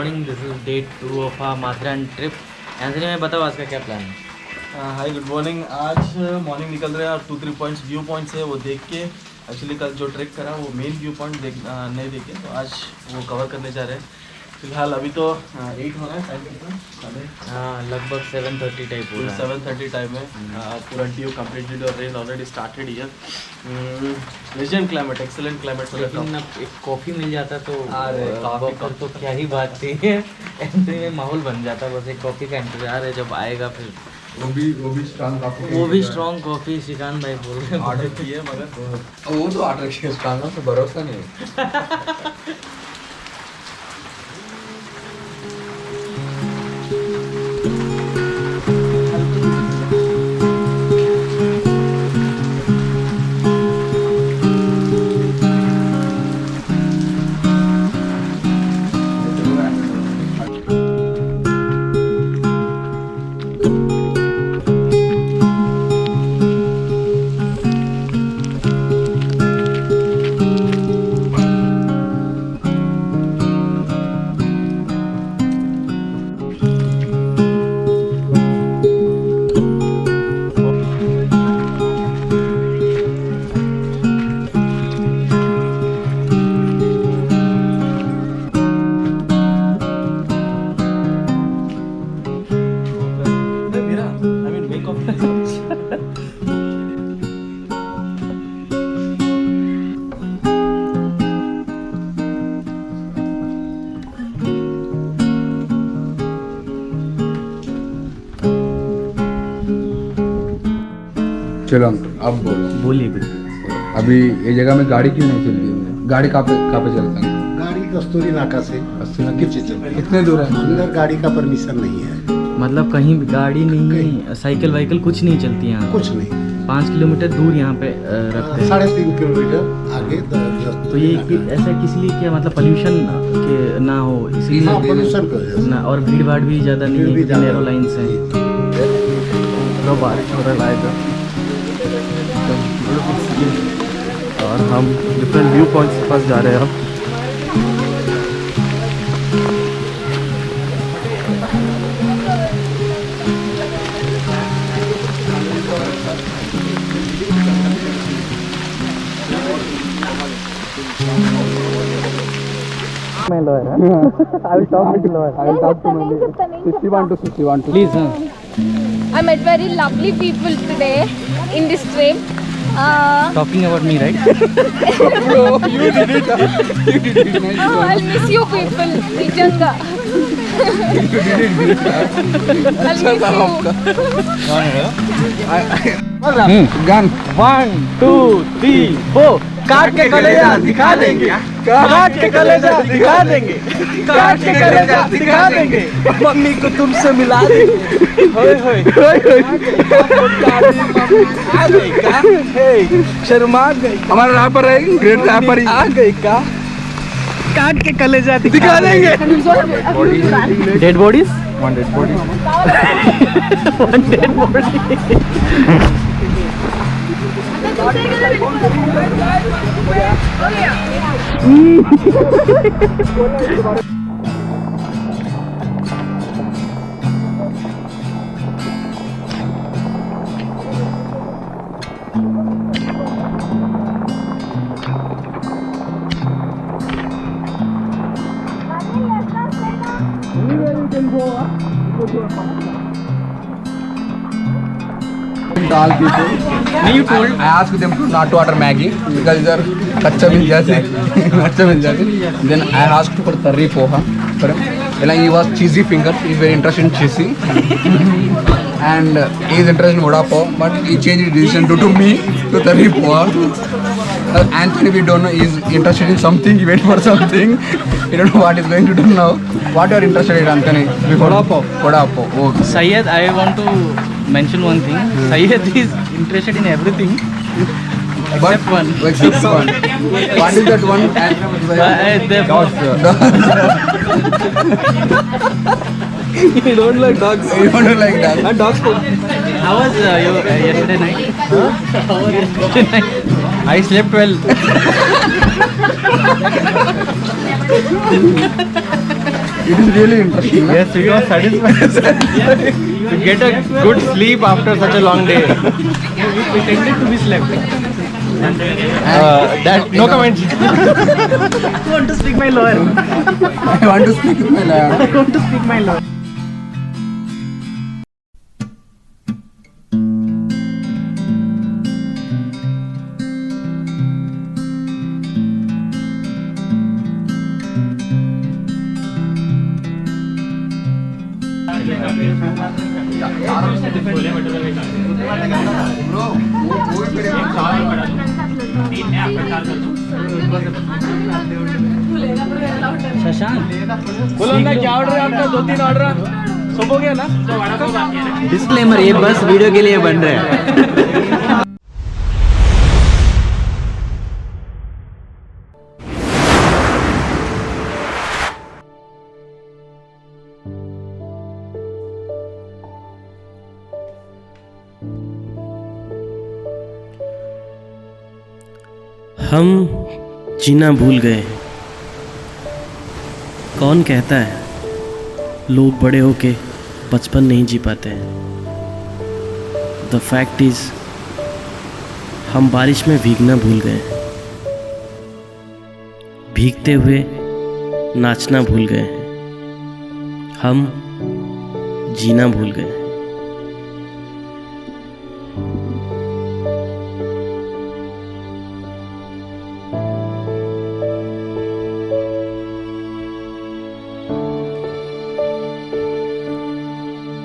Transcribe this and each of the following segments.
Morning, this is day 2 of our Matheran trip. Anthony में बताओ आज का क्या प्लान है? Hi good morning. आज मॉर्निंग निकल रहे हैं और 2-3 पॉइंट्स व्यू पॉइंट्स है वो देख के, एक्चुअली कल जो ट्रैक करा वो मेन व्यू पॉइंट नहीं देखे, तो आज वो कवर करने जा रहे हैं। फिलहाल अभी तो 8 हो रहा है, टाइम कितना? हाँ, लगभग 7:30 टाइप हो रहा है। 7:30 टाइम है। पूरा ड्यू कंप्लीटेड और rain already started here. Legend climate, excellent climate. लेकिन अब एक कॉफ़ी मिल जाता तो अरे वॉकर तो क्या ही बात थी। एंट्री में माहौल बन जाता, बस एक कॉफ़ी का इंतजार है जब आएगा। फिर वो भी स्ट्रॉन्ग कॉफ़ी श्रीकांत भाई बोल रहे हैं ऑर्डर किए, मगर वो तो ऑर्डर किया, स्ट्रॉन्ग पे भरोसा नहीं है। चलो अब बोलो, बोलिए कुछ। अभी ये जगह में गाड़ी क्यों नहीं चल रही है? गाड़ी कहाँ पे चलता है? गाड़ी कस्तूरी नाका से कितने दूर है? अंदर गाड़ी का परमिशन नहीं है, मतलब कहीं भी गाड़ी नहीं, साइकिल वाइकिल कुछ नहीं चलती यहाँ? कुछ नहीं। 5 किलोमीटर दूर यहाँ पे रखते हैं। 3.5 किलोमीटर आगे तो ये ऐसा किस लिए क्या, मतलब पोल्यूशन के ना हो इसीलिए? हाँ, पोल्यूशन की वजह से। ना, और भीड़ भाड़ भी ज़्यादा नहीं भीड़ भी है, ज़्यादा नैरो लाइन से। तो बारिश हो रहा है और हम डिफरेंट व्यू पॉइंट्स के पास जा रहे हैं अब। मैं लॉयर है। I will talk with lawyer. I will talk to my 61 to Please, हाँ. I met very lovely people today in this trip. Talking about me, right? You did it. Oh, I'll miss you people. Vijanga. I'll miss you. Gun 1, 2, 3, 4. काट के कलेजा दिखा देंगे, काट के कलेजा दिखा देंगे, काट के कलेजा दिखा देंगे, मम्मी को तुमसे मिला देंगे। होय होय शर्मा गई, हमारा रैपर है, ग्रेट रैपर ही आ गई का, काट के कलेजा दिखा देंगे। Dead bodies, one dead body. One dead body. दाल की नहीं told I asked them to not to order Maggi because इधर कच्चा मिल जाते, कच्चा मिल जाते. Then I asked for curry poha. Then he was cheesy finger. He's very interested in cheesy. And he is interested in vada pav, but he changed his decision to me to curry poha. Anthony, we don't know, he's interested in something. He wait for something. We don't know what he's going to do now. What you are interested in, Anthony? Vada pav. Vada pav. Okay. Syed, I want to mention one thing. Syed is interested in everything except one. Except one. What is that one? You don't like dogs. You don't like that. And dogs. How was your yesterday night? How was yesterday night? I slept well. It is really interesting. Yes, we got satisfied. To get a good sleep after such a long day. We pretended to be slept. That no comments. I want to speak my lawyer. I want to speak with my lawyer. I want to speak my lawyer. बोलो ना क्या order है आपका? 2-3 order सब हो गया ना? Disclaimer, ये बस वीडियो के लिए बन रहे हैं। हम जीना भूल गए हैं। कौन कहता है लोग बड़े होके बचपन नहीं जी पाते हैं? द फैक्ट इज़ हम बारिश में भीगना भूल गए हैं। भीगते हुए नाचना भूल गए हैं। हम जीना भूल गए हैं।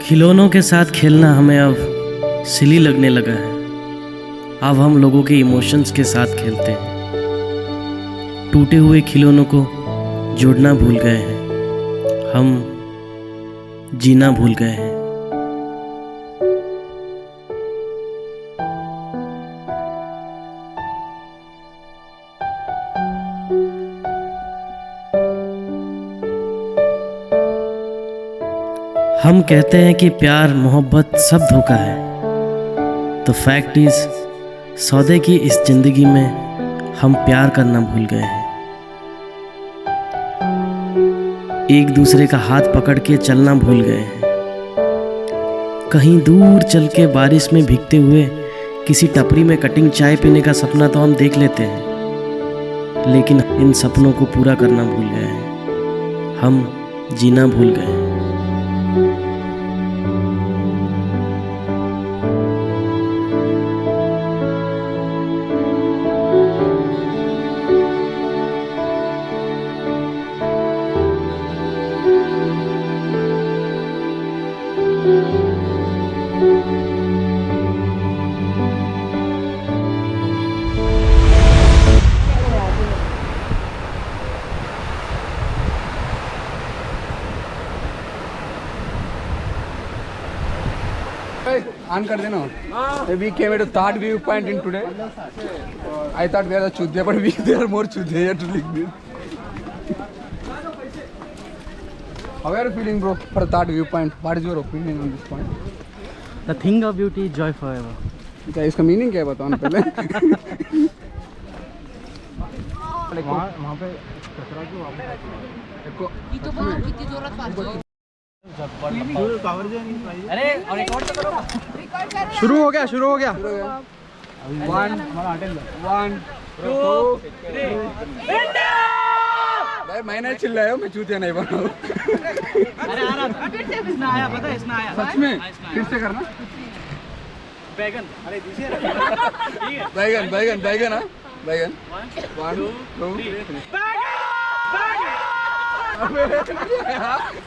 खिलौनों के साथ खेलना हमें अब सिली लगने लगा है। अब हम लोगों के इमोशंस के साथ खेलते हैं। टूटे हुए खिलौनों को जोड़ना भूल गए हैं। हम जीना भूल गए हैं। हम कहते हैं कि प्यार मोहब्बत सब धोखा है। तो फैक्ट इज़ सौदे की इस ज़िंदगी में हम प्यार करना भूल गए हैं। एक दूसरे का हाथ पकड़ के चलना भूल गए हैं। कहीं दूर चल के बारिश में भीगते हुए किसी टपरी में कटिंग चाय पीने का सपना तो हम देख लेते हैं, लेकिन इन सपनों को पूरा करना भूल गए हैं। हम जीना भूल गए हैं। ऑन कर देना। We came at a third view point in today. I thought we are the chudhe, but there are more chudhe here to live with. How are you feeling, bro, for the third viewpoint? What is your opinion on this point? The thing of beauty is joy forever. क्या इसका meaning क्या है बताओ ना पहले। वहाँ पे कचरा क्यों अरे और एक और तो करो। शुरू हो गया 1 2 3। भाई मैं नहीं चिल्लाया हूँ, मैं चूतिया नहीं बनाऊँ। अरे आ रहा इसमें आया, पता है इसमें आया सच में फिर से करना। बैगन, अरे दीजिए ठीक है। बैगन बैगन हाँ बैगन 1 2 3।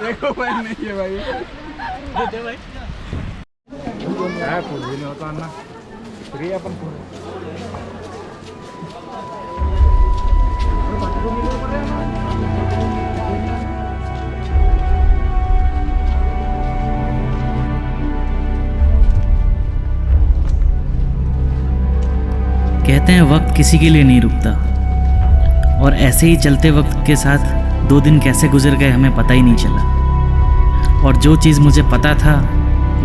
देखो भाई नहीं है भाई। होता ना फ्री अपन कहते हैं वक्त किसी के लिए नहीं रुकता, और ऐसे ही चलते वक्त के साथ 2 दिन कैसे गुजर गए हमें पता ही नहीं चला। और जो चीज़ मुझे पता था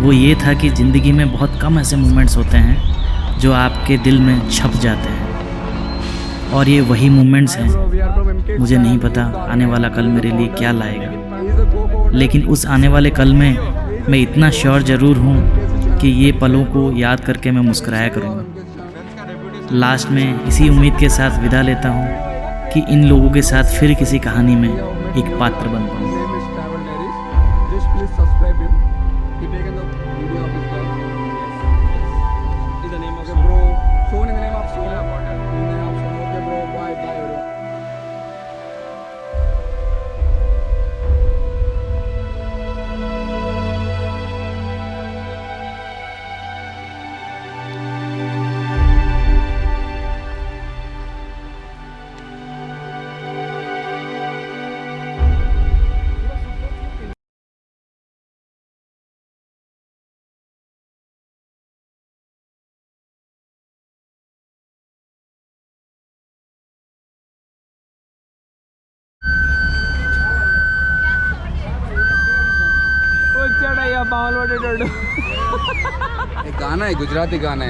वो ये था कि ज़िंदगी में बहुत कम ऐसे मोमेंट्स होते हैं जो आपके दिल में छप जाते हैं, और ये वही मोमेंट्स हैं। मुझे नहीं पता आने वाला कल मेरे लिए क्या लाएगा, लेकिन उस आने वाले कल में मैं इतना श्योर ज़रूर हूँ कि ये पलों को याद करके मैं मुस्कुराया करूँगा। लास्ट में इसी उम्मीद के साथ विदा लेता हूँ कि इन लोगों के साथ फिर किसी कहानी में एक पात्र बन पाऊँ। Just please subscribe him. He taken the video of his dog. Yes. Is the name of bro. Shown in the name of Sona. In the name of Sona. Okay, bro. Bye, bye, bro. एक गाना है, गुजराती गाना है।